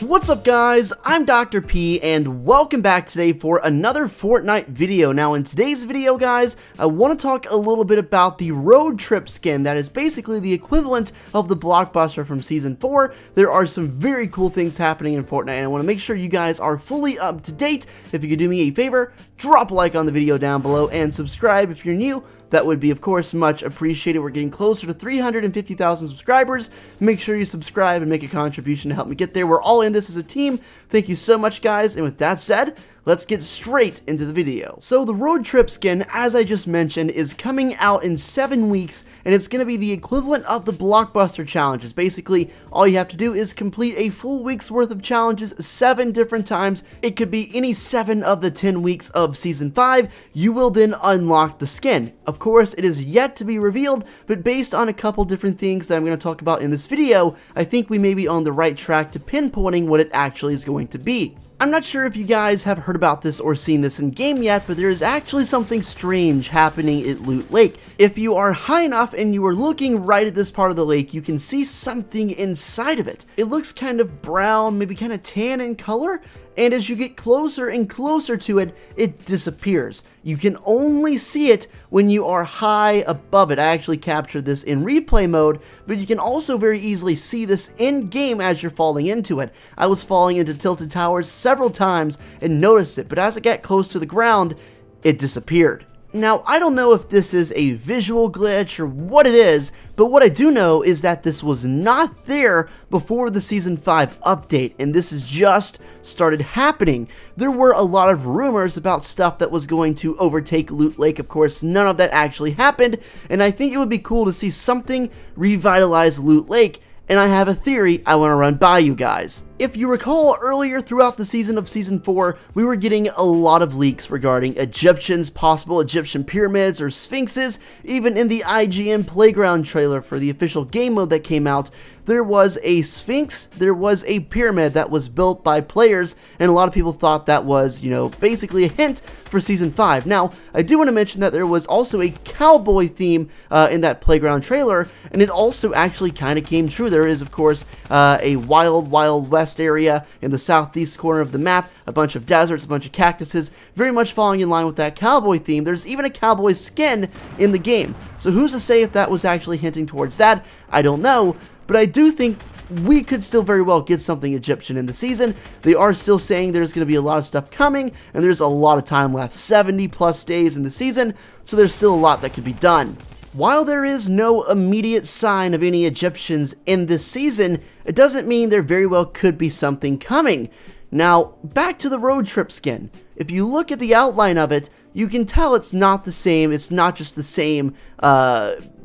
What's up guys, I'm Dr. P and welcome back today for another Fortnite video. Now in today's video guys, I want to talk a little bit about the road trip skin that is basically the equivalent of the blockbuster from season 4. There are some very cool things happening in Fortnite and I want to make sure you guys are fully up to date. If you could do me a favor, drop a like on the video down below and subscribe if you're new. That would be, of course, much appreciated. We're getting closer to 350,000 subscribers. Make sure you subscribe and make a contribution to help me get there. We're all in this as a team. Thank you so much, guys. And with that said, let's get straight into the video. So the road trip skin, as I just mentioned, is coming out in 7 weeks, and it's going to be the equivalent of the blockbuster challenges. Basically, all you have to do is complete a full week's worth of challenges 7 different times. It could be any 7 of the 10 weeks of season 5. You will then unlock the skin. Of course, it is yet to be revealed, but based on a couple different things that I'm going to talk about in this video, I think we may be on the right track to pinpointing what it actually is going to be. I'm not sure if you guys have heard about this or seen this in game yet, but there is actually something strange happening at Loot Lake. If you are high enough and you are looking right at this part of the lake, you can see something inside of it. It looks kind of brown, maybe kind of tan in color, and as you get closer and closer to it, it disappears. You can only see it when you are high above it. I actually captured this in replay mode, but you can also very easily see this in-game as you're falling into it. I was falling into Tilted Towers several times and noticed it, but as it got close to the ground, it disappeared. Now, I don't know if this is a visual glitch or what it is, but what I do know is that this was not there before the Season 5 update, and this has just started happening. There were a lot of rumors about stuff that was going to overtake Loot Lake. Of course, none of that actually happened, and I think it would be cool to see something revitalize Loot Lake, and I have a theory I want to run by you guys. If you recall, earlier throughout the season of Season 4, we were getting a lot of leaks regarding Egyptians, possible Egyptian pyramids or sphinxes. Even in the IGN Playground trailer for the official game mode that came out, there was a sphinx, there was a pyramid that was built by players, and a lot of people thought that was, basically a hint for Season 5. Now, I do want to mention that there was also a cowboy theme in that Playground trailer, and it also actually kind of came true. There is, of course, a Wild West area in the southeast corner of the map, a bunch of deserts, a bunch of cactuses, very much falling in line with that cowboy theme. There's even a cowboy skin in the game, so who's to say if that was actually hinting towards that? I don't know, but I do think we could still very well get something Egyptian in the season. They are still saying there's going to be a lot of stuff coming, and there's a lot of time left, 70 plus days in the season, so there's still a lot that could be done. While there is no immediate sign of any Egyptians in this season, it doesn't mean there very well could be something coming. Now, back to the road trip skin. If you look at the outline of it, you can tell it's not the same. It's not just the same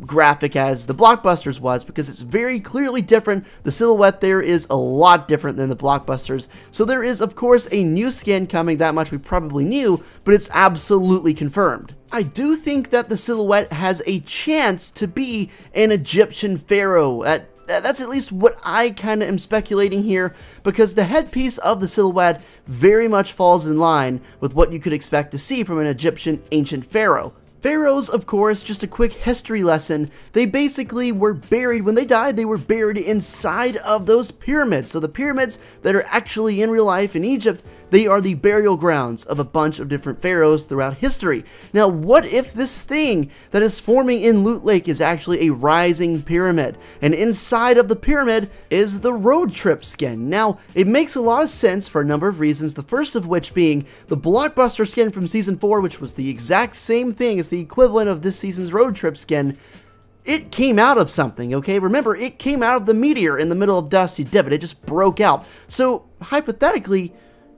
graphic as the Blockbusters was, because it's very clearly different. The silhouette there is a lot different than the Blockbusters. So there is, of course, a new skin coming. That much we probably knew, but it's absolutely confirmed. I do think that the silhouette has a chance to be an Egyptian pharaoh. That's at least what I kind of am speculating here, because the headpiece of the silhouette very much falls in line with what you could expect to see from an Egyptian ancient pharaoh. Pharaohs, of course, just a quick history lesson, they basically were buried, when they died, they were buried inside of those pyramids. So the pyramids that are actually in real life in Egypt, they are the burial grounds of a bunch of different pharaohs throughout history. Now, what if this thing that is forming in Loot Lake is actually a rising pyramid, and inside of the pyramid is the road trip skin? Now, it makes a lot of sense for a number of reasons, the first of which being the blockbuster skin from Season 4, which was the exact same thing as the equivalent of this season's road trip skin. It came out of something, okay? Remember, it came out of the meteor in the middle of Dusty Divot. It just broke out. So, hypothetically,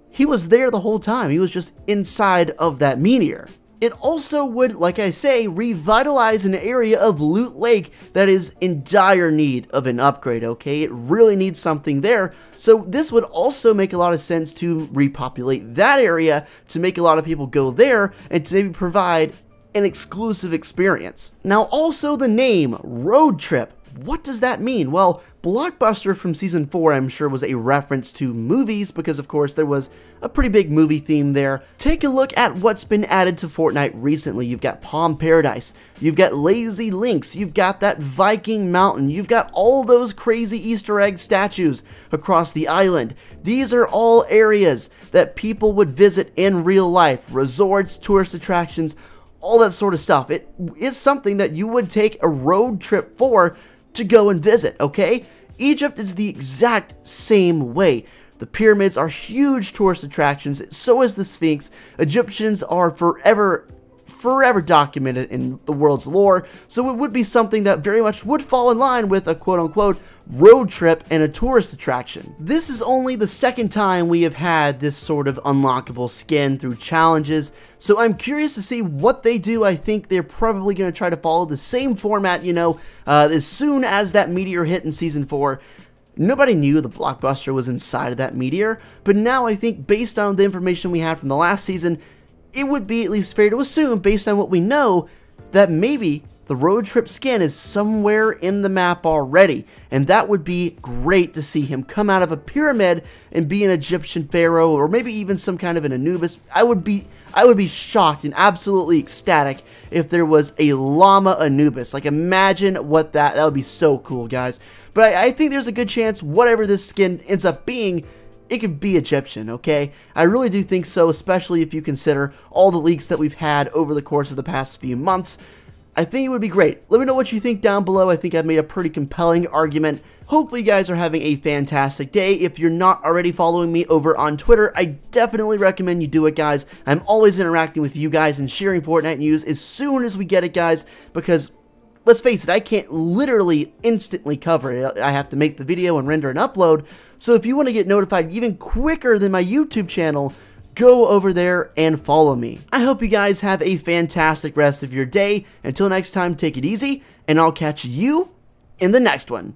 he was there the whole time. He was just inside of that meteor. It also would, like I say, revitalize an area of Loot Lake that is in dire need of an upgrade, okay? It really needs something there. So this would also make a lot of sense to repopulate that area, to make a lot of people go there, and to maybe provide an exclusive experience. Now, also the name, Road Trip. what does that mean? Well, Blockbuster from Season 4 I'm sure was a reference to movies because of course there was a pretty big movie theme there. Take a look at what's been added to Fortnite recently. You've got Palm Paradise, you've got Lazy Links, you've got that Viking Mountain, you've got all those crazy Easter egg statues across the island. These are all areas that people would visit in real life, resorts, tourist attractions, all that sort of stuff. It is something that you would take a road trip for to go and visit, okay? Egypt is the exact same way. The pyramids are huge tourist attractions, so is the Sphinx. Egyptians are forever documented in the world's lore, so it would be something that very much would fall in line with a quote-unquote road trip and a tourist attraction. This is only the second time we have had this sort of unlockable skin through challenges, so I'm curious to see what they do. I think they're probably going to try to follow the same format, you know, as soon as that meteor hit in Season 4. Nobody knew the Blockbuster was inside of that meteor, but now I think based on the information we had from the last season, it would be at least fair to assume, based on what we know, that maybe the road trip skin is somewhere in the map already, and that would be great to see him come out of a pyramid and be an Egyptian pharaoh, or maybe even some kind of an Anubis. I would be shocked and absolutely ecstatic if there was a llama Anubis. Like, imagine what that would be. So cool, guys. But I think there's a good chance whatever this skin ends up being, it could be Egyptian, okay? I really do think so, especially if you consider all the leaks that we've had over the course of the past few months. I think it would be great. Let me know what you think down below. I think I've made a pretty compelling argument. Hopefully you guys are having a fantastic day. If you're not already following me over on Twitter, I definitely recommend you do it, guys. I'm always interacting with you guys and sharing Fortnite news as soon as we get it, guys, because let's face it, I can't literally instantly cover it. I have to make the video and render and upload. So if you want to get notified even quicker than my YouTube channel, go over there and follow me. I hope you guys have a fantastic rest of your day. Until next time, take it easy, and I'll catch you in the next one.